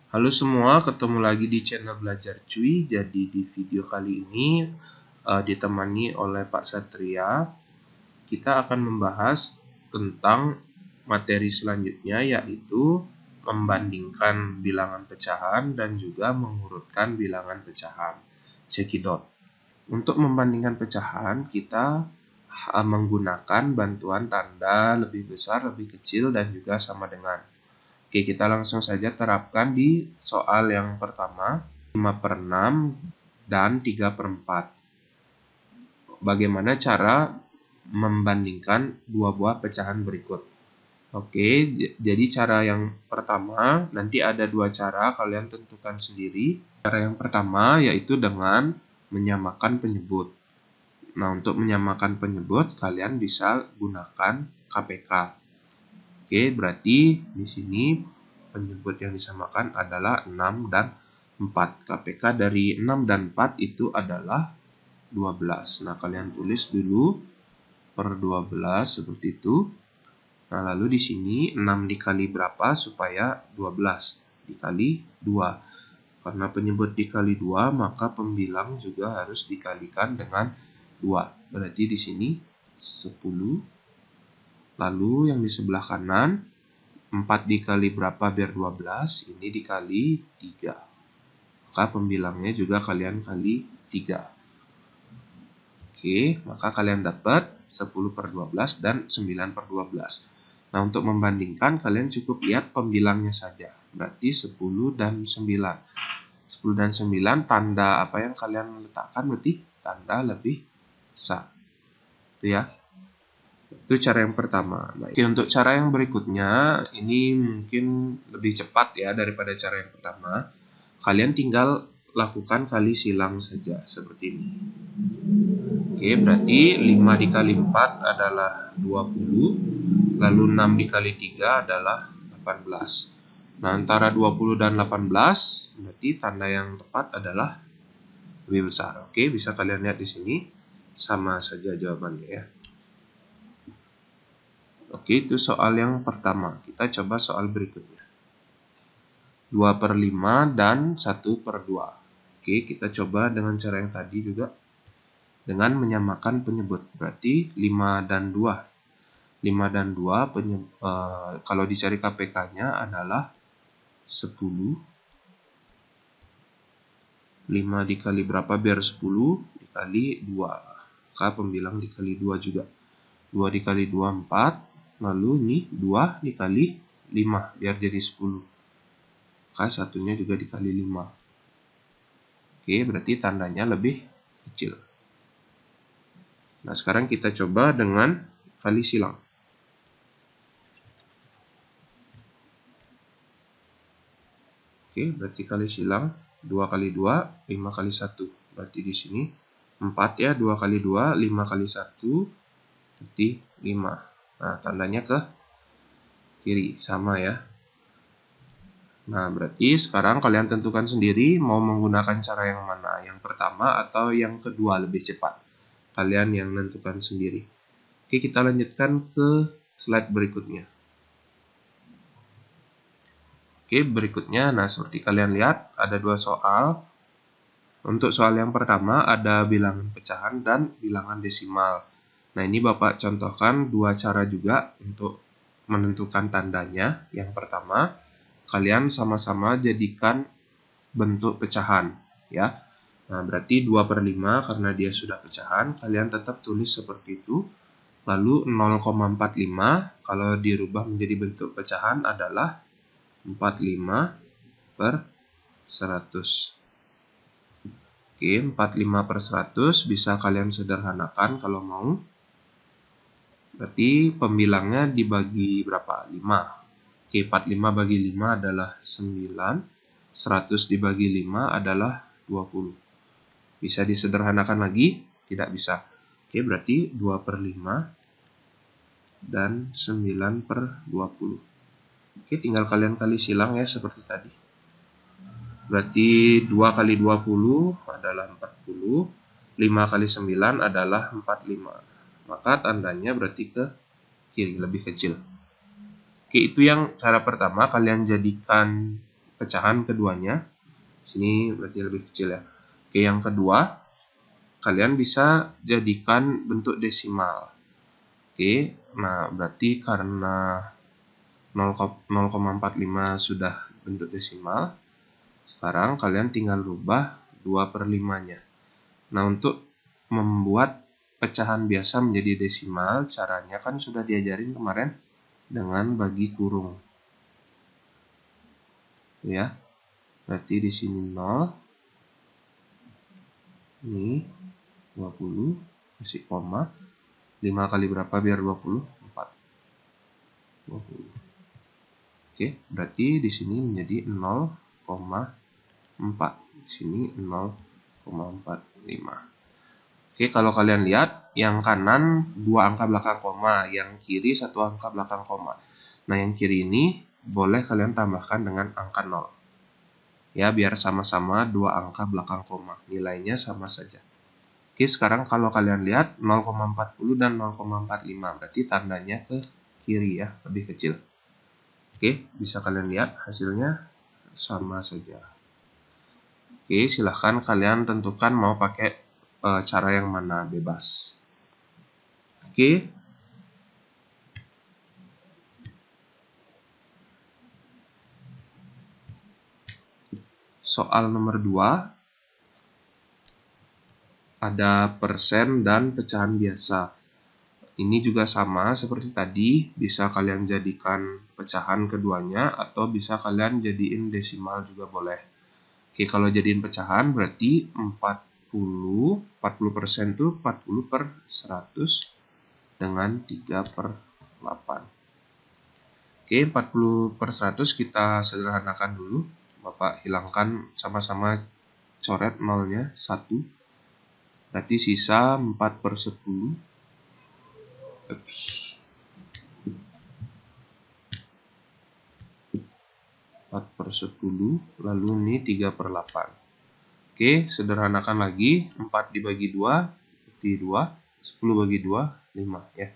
Halo semua, ketemu lagi di channel Belajar Cuy. Jadi di video kali ini ditemani oleh Pak Satria, kita akan membahas tentang materi selanjutnya, yaitu membandingkan bilangan pecahan dan juga mengurutkan bilangan pecahan. Cekidot. Untuk membandingkan pecahan, kita menggunakan bantuan tanda lebih besar, lebih kecil, dan juga sama dengan. Oke, kita langsung saja terapkan di soal yang pertama, 5/6 dan 3/4. Bagaimana cara membandingkan dua buah pecahan berikut? Oke, jadi cara yang pertama, nanti ada dua cara, kalian tentukan sendiri. Cara yang pertama yaitu dengan menyamakan penyebut. Nah, untuk menyamakan penyebut, kalian bisa gunakan KPK. Oke, berarti di sini penyebut yang disamakan adalah 6 dan 4. KPK dari 6 dan 4 itu adalah 12. Nah, kalian tulis dulu per 12 seperti itu. Nah, lalu di sini 6 dikali berapa supaya 12 dikali 2. Karena penyebut dikali 2, maka pembilang juga harus dikalikan dengan 2. Berarti di sini 10. Lalu yang di sebelah kanan, 4 dikali berapa biar 12? Ini dikali 3. Maka pembilangnya juga kalian kali 3. Oke, maka kalian dapat 10/12 dan 9/12. Nah, untuk membandingkan, kalian cukup lihat pembilangnya saja. Berarti 10 dan 9. 10 dan 9, tanda apa yang kalian letakkan berarti tanda lebih besar. Itu ya. Itu cara yang pertama. Nah, oke, untuk cara yang berikutnya, ini mungkin lebih cepat ya daripada cara yang pertama. Kalian tinggal lakukan kali silang saja, seperti ini. Oke, berarti 5 dikali 4 adalah 20, lalu 6 dikali 3 adalah 18. Nah, antara 20 dan 18, berarti tanda yang tepat adalah lebih besar. Oke, bisa kalian lihat di sini, sama saja jawabannya ya. Oke, itu soal yang pertama. Kita coba soal berikutnya. 2/5 dan 1/2. Oke, kita coba dengan cara yang tadi juga. Dengan menyamakan penyebut. Berarti 5 dan 2. 5 dan 2 kalau dicari KPK-nya adalah 10. 5 dikali berapa biar 10? Dikali 2. Maka pembilang dikali 2 juga. 2 dikali 2, 4. Lalu ini 2 dikali 5 biar jadi 10. Maka satunya juga dikali 5. Oke, berarti tandanya lebih kecil. Nah, sekarang kita coba dengan kali silang. Oke, berarti kali silang 2 kali 2, 5 kali 1. Berarti di sini 4 ya, 2 kali 2, 5 kali 1, berarti 5. Nah, tandanya ke kiri, sama ya. Nah, berarti sekarang kalian tentukan sendiri mau menggunakan cara yang mana, yang pertama atau yang kedua lebih cepat. Kalian yang menentukan sendiri. Oke, kita lanjutkan ke slide berikutnya. Oke, berikutnya, nah seperti kalian lihat, ada dua soal. Untuk soal yang pertama, ada bilangan pecahan dan bilangan desimal. Nah, ini Bapak contohkan dua cara juga untuk menentukan tandanya. Yang pertama, kalian sama-sama jadikan bentuk pecahan, ya. Nah, berarti 2/5 karena dia sudah pecahan, kalian tetap tulis seperti itu. Lalu 0,45 kalau dirubah menjadi bentuk pecahan adalah 45/100. Oke, 45/100 bisa kalian sederhanakan kalau mau. Berarti pembilangnya dibagi berapa? 5. Oke, 45 bagi 5 adalah 9. 100 dibagi 5 adalah 20. Bisa disederhanakan lagi? Tidak bisa. Oke, berarti 2/5 dan 9/20. Oke, tinggal kalian kali silang ya seperti tadi. Berarti 2 kali 20 adalah 40. 5 kali 9 adalah 45. Maka tandanya berarti ke kiri, lebih kecil. Oke, itu yang cara pertama, kalian jadikan pecahan keduanya. Sini berarti lebih kecil ya. Oke, yang kedua, kalian bisa jadikan bentuk desimal. Oke, nah berarti karena 0,45 sudah bentuk desimal, sekarang kalian tinggal rubah 2/5-nya. Nah, untuk membuat pecahan biasa menjadi desimal, caranya kan sudah diajarin kemarin dengan bagi kurung. Ya, berarti di sini 0, ini 20, kasih koma, 5 kali berapa biar 20? 4. 20. Oke, berarti di sini menjadi 0,4. Di sini 0,45. Oke, kalau kalian lihat, yang kanan 2 angka belakang koma, yang kiri 1 angka belakang koma. Nah, yang kiri ini boleh kalian tambahkan dengan angka 0. Ya, biar sama-sama 2 angka belakang koma. Nilainya sama saja. Oke, sekarang kalau kalian lihat 0,40 dan 0,45, berarti tandanya ke kiri ya, lebih kecil. Oke, bisa kalian lihat hasilnya sama saja. Oke, silahkan kalian tentukan mau pakai cara yang mana, bebas. Oke. Soal nomor 2. Ada persen dan pecahan biasa. Ini juga sama seperti tadi, bisa kalian jadikan pecahan keduanya atau bisa kalian jadiin desimal juga boleh. Oke, kalau jadiin pecahan berarti 40% itu 40 per 100 dengan 3/8. Oke, 40 per 100 kita sederhanakan dulu. Bapak hilangkan sama-sama coret nolnya 1. Berarti sisa 4/10. 4/10, lalu ini 3/8. Oke, sederhanakan lagi, 4 dibagi 2, berarti 2, 10 bagi 2, 5 ya.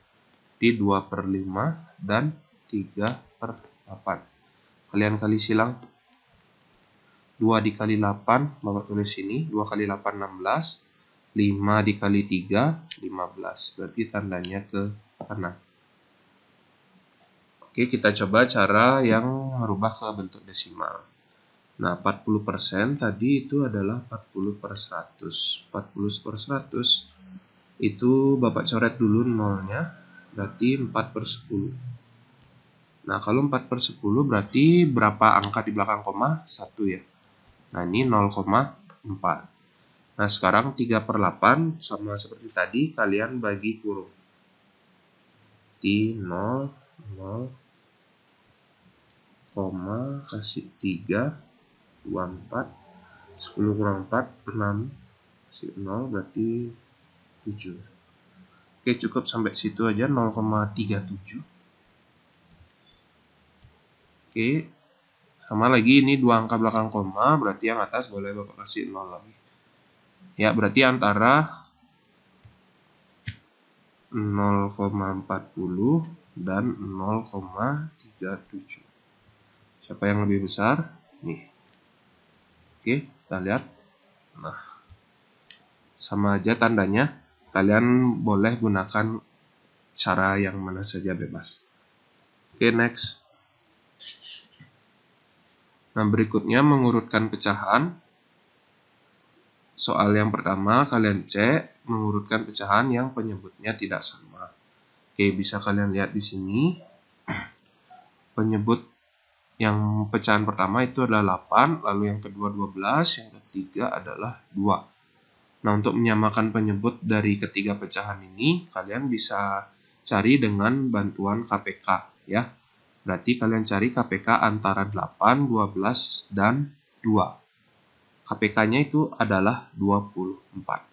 Jadi 2/5 dan 3/8. Kalian kali silang. 2 dikali 8, Bapak tulis sini, 2 kali 8, 16. 5 dikali 3, 15. Berarti tandanya ke kanan. Oke, kita coba cara yang merubah ke bentuk desimal. Nah, 40% tadi itu adalah 40 per 100. 40 per 100 itu Bapak coret dulu nolnya, berarti 4/10. Nah, kalau 4/10 berarti berapa angka di belakang koma? 1 ya. Nah, ini 0,4. Nah, sekarang 3/8 sama seperti tadi, kalian bagi kurung. Di 0, 0, koma, kasih 3, 24, 10 kurang 4, 6, kasih 0, berarti 7. Oke, cukup sampai situ aja, 0,37. Oke, sama lagi ini 2 angka belakang koma, berarti yang atas boleh Bapak kasih 0 lagi. Ya, berarti antara 0,40 dan 0,37. Siapa yang lebih besar? Nih. Oke, kita lihat. Nah, sama aja tandanya. Kalian boleh gunakan cara yang mana saja bebas. Oke, next. Nah, berikutnya mengurutkan pecahan. Soal yang pertama, kalian cek mengurutkan pecahan yang penyebutnya tidak sama. Oke, bisa kalian lihat di sini. Penyebut yang pecahan pertama itu adalah 8, lalu yang kedua 12, yang ketiga adalah 2. Nah, untuk menyamakan penyebut dari ketiga pecahan ini, kalian bisa cari dengan bantuan KPK, ya. Berarti kalian cari KPK antara 8, 12, dan 2. KPK-nya itu adalah 24.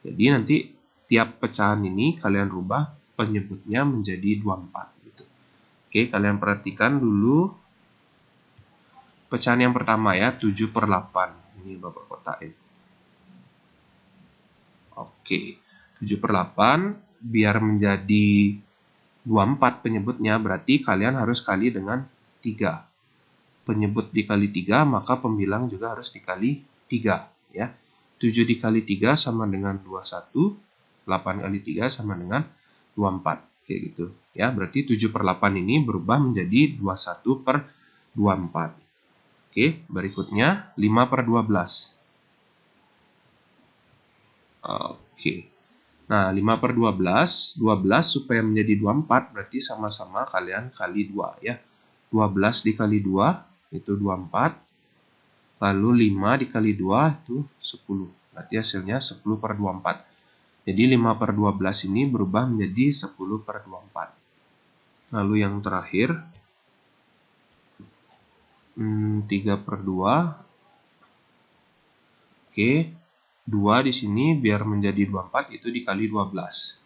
Jadi nanti tiap pecahan ini kalian rubah penyebutnya menjadi 24. Gitu. Oke, kalian perhatikan dulu pecahan yang pertama ya, 7/8. Ini Bapak kotakin. Oke, 7/8 biar menjadi 24 penyebutnya, berarti kalian harus kali dengan 3. penyebut dikali 3, maka pembilang juga harus dikali 3. Ya. 7 dikali 3 sama dengan 21, 8 kali 3 sama dengan 24. Kayak gitu. Ya, berarti 7/8 ini berubah menjadi 21/24. Oke, berikutnya 5/12. Oke. Nah, 5/12, 12 supaya menjadi 24 berarti sama-sama kalian kali 2 ya. 12 dikali 2 itu 24. Lalu 5 dikali 2 itu 10. Berarti hasilnya 10/24. Jadi 5/12 ini berubah menjadi 10/24. Lalu yang terakhir 3/2. Oke. 2 di sini biar menjadi 24 itu dikali 12.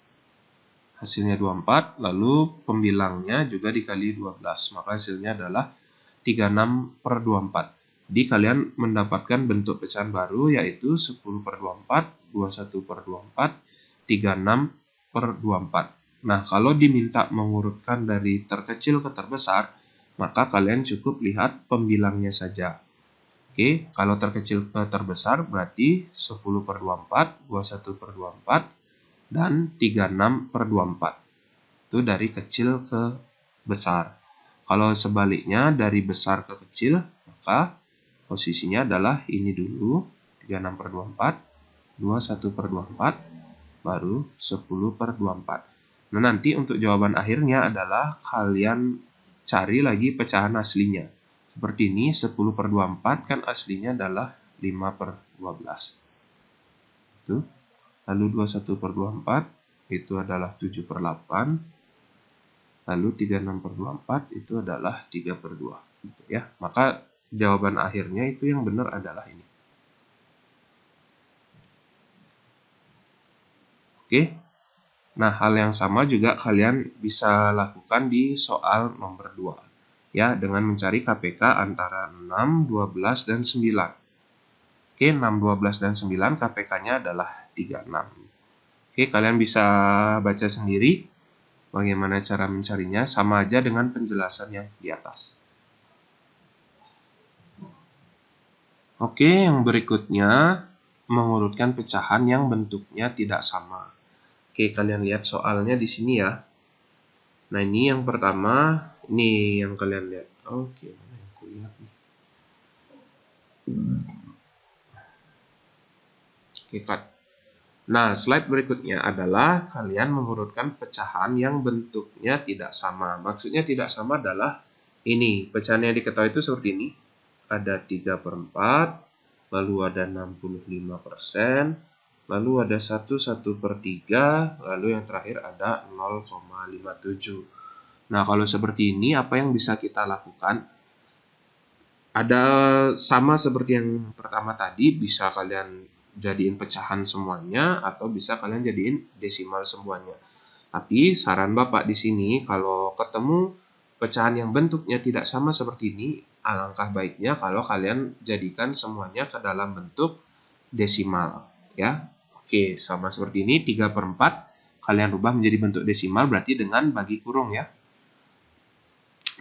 Hasilnya 24, lalu pembilangnya juga dikali 12. Maka hasilnya adalah 36/24. Jadi kalian mendapatkan bentuk pecahan baru yaitu 10/24, 21/24, 36/24. Nah, kalau diminta mengurutkan dari terkecil ke terbesar, maka kalian cukup lihat pembilangnya saja. Oke, kalau terkecil ke terbesar berarti 10/24, 21/24, dan 36/24. Itu dari kecil ke besar. Kalau sebaliknya dari besar ke kecil, maka posisinya adalah ini dulu, 36/24, 21/24, baru 10/24. Nah, nanti untuk jawaban akhirnya adalah kalian cari lagi pecahan aslinya. Seperti ini, 10/24 kan aslinya adalah 5/12. Tuh. Lalu 21/24 itu adalah 7/8. Lalu 36/24 itu adalah 3/2. Gitu ya. Maka jawaban akhirnya itu yang benar adalah ini. Oke. Nah, hal yang sama juga kalian bisa lakukan di soal nomor 2. Ya, dengan mencari KPK antara 6, 12, dan 9. Oke, 6, 12, dan 9 KPK-nya adalah 36. Oke, kalian bisa baca sendiri bagaimana cara mencarinya, sama aja dengan penjelasan yang di atas. Oke, yang berikutnya mengurutkan pecahan yang bentuknya tidak sama. Oke, kalian lihat soalnya di sini ya. Nah, ini yang pertama, ini yang kalian lihat. Oke, mana yang aku lihat nih. Oke, cut. Nah, slide berikutnya adalah kalian mengurutkan pecahan yang bentuknya tidak sama. Maksudnya tidak sama adalah ini, pecahan yang diketahui itu seperti ini. Ada 3/4, lalu ada 65%, lalu ada 1/3, lalu yang terakhir ada 0,57. Nah, kalau seperti ini, apa yang bisa kita lakukan? Ada sama seperti yang pertama tadi, bisa kalian jadiin pecahan semuanya, atau bisa kalian jadiin desimal semuanya. Tapi saran Bapak di sini, kalau ketemu pecahan yang bentuknya tidak sama seperti ini, alangkah baiknya kalau kalian jadikan semuanya ke dalam bentuk desimal. Ya, oke, sama seperti ini, 3/4, kalian rubah menjadi bentuk desimal, berarti dengan bagi kurung ya.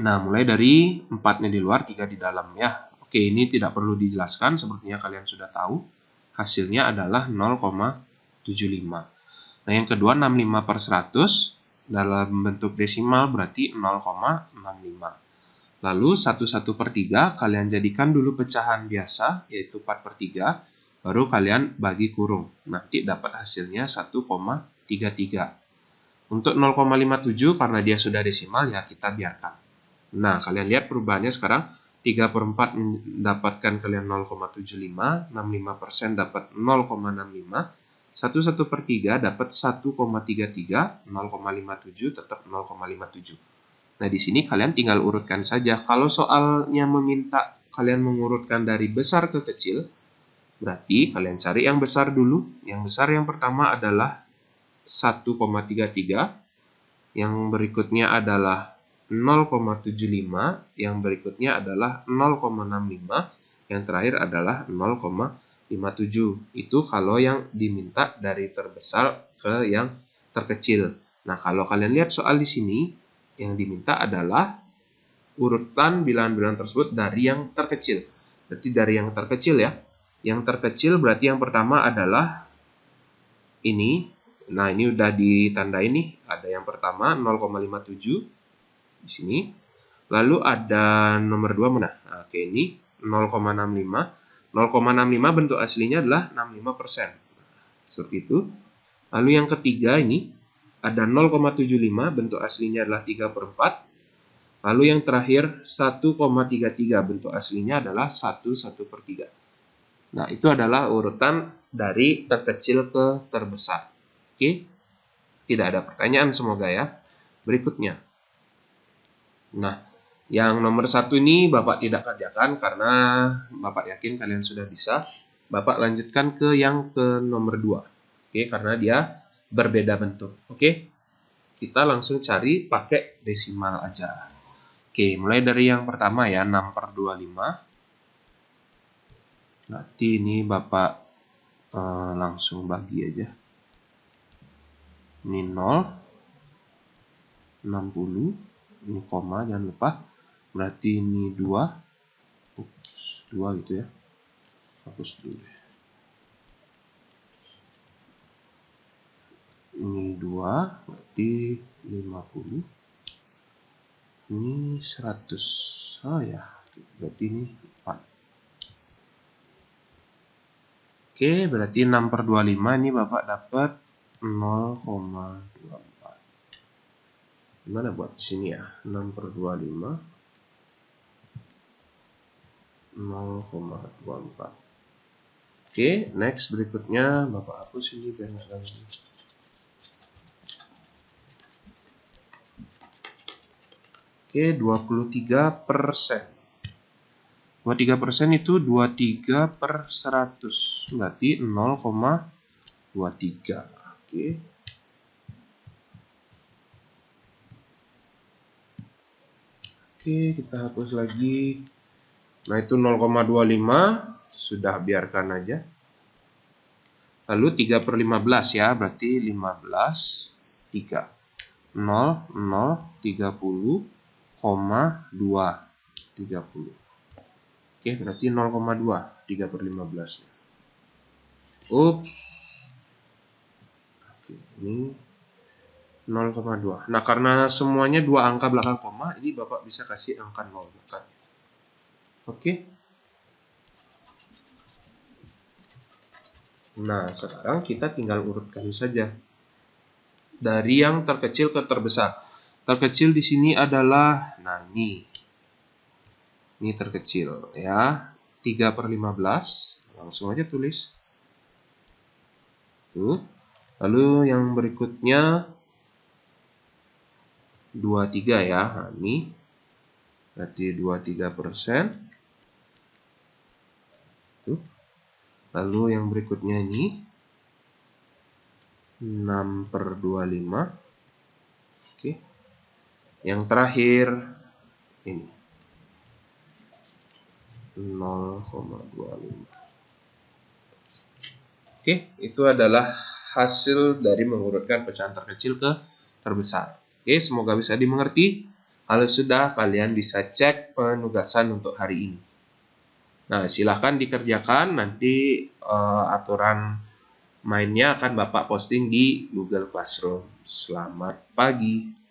Nah, mulai dari 4-nya di luar, 3 di dalam ya. Oke, ini tidak perlu dijelaskan, sepertinya kalian sudah tahu. Hasilnya adalah 0,75. Nah, yang kedua 65/100 dalam bentuk desimal berarti 0,65. Lalu 1/3 kalian jadikan dulu pecahan biasa, yaitu 4/3, baru kalian bagi kurung. Nanti dapat hasilnya 1,33. Untuk 0,57 karena dia sudah desimal ya kita biarkan. Nah, kalian lihat perubahannya sekarang 3/4 mendapatkan kalian 0,75, 65% dapat 0,65, 1/3 dapat 1,33, 0,57 tetap 0,57. Nah, di sini kalian tinggal urutkan saja. Kalau soalnya meminta kalian mengurutkan dari besar ke kecil, berarti kalian cari yang besar dulu. Yang besar yang pertama adalah 1,33, yang berikutnya adalah 0,75, yang berikutnya adalah 0,65, yang terakhir adalah 0,57. Itu kalau yang diminta dari terbesar ke yang terkecil. Nah, kalau kalian lihat soal di sini, yang diminta adalah urutan bilangan-bilangan tersebut dari yang terkecil. Berarti dari yang terkecil ya. Yang terkecil berarti yang pertama adalah ini. Nah, ini udah ditandai nih. Ada yang pertama 0,57 di sini. Lalu ada nomor 2 mana? Nah, oke, ini 0,65. 0,65 bentuk aslinya adalah 65%. Seperti itu. Lalu yang ketiga ini ada 0,75 bentuk aslinya adalah 3/4. Lalu yang terakhir 1,33 bentuk aslinya adalah 1/3. Nah, itu adalah urutan dari terkecil ke terbesar. Oke, tidak ada pertanyaan semoga ya. Berikutnya. Nah, yang nomor 1 ini Bapak tidak kerjakan karena Bapak yakin kalian sudah bisa. Bapak lanjutkan ke yang ke nomor 2. Oke, karena dia berbeda bentuk. Oke, kita langsung cari pakai desimal aja. Oke, mulai dari yang pertama ya, 6/25. Berarti ini Bapak langsung bagi aja. Ini 0, 60, ini koma, jangan lupa. Berarti ini 2, 2 gitu ya. Hapus dulu. Ini 2, berarti 50. Ini 100. Oh ya, berarti ini 4. Oke, berarti 6/25 ini Bapak dapat 0,24. Gimana buat di sini ya? 6/25 0,24. Oke, next berikutnya Bapak hapus ini biar nggak ganggu. Oke, 23%. 23% itu 23/100. Berarti 0,23. Oke. Oke, kita hapus lagi. Nah, itu 0,25. Sudah biarkan aja. Lalu 3/15 ya. Berarti 15, 3. 0, 0, 30, 2, 30. Oke, berarti 0,2, 3/15. Ups. Oke, ini 0,2. Nah, karena semuanya 2 angka belakang koma, ini Bapak bisa kasih angka 0 belakang. Oke. Nah, sekarang kita tinggal urutkan saja. Dari yang terkecil ke terbesar. Terkecil di sini adalah, nah ini. Ini terkecil ya, 3/15. Langsung aja tulis. Tuh. Lalu yang berikutnya 23 ya. Nah, ini berarti 23%. Tuh. Lalu yang berikutnya ini 6/25. Oke. Yang terakhir ini 0,25. Oke, itu adalah hasil dari mengurutkan pecahan terkecil ke terbesar. Oke, semoga bisa dimengerti. Kalau sudah, kalian bisa cek penugasan untuk hari ini. Nah, silahkan dikerjakan. Nanti aturan mainnya akan Bapak posting di Google Classroom. Selamat pagi.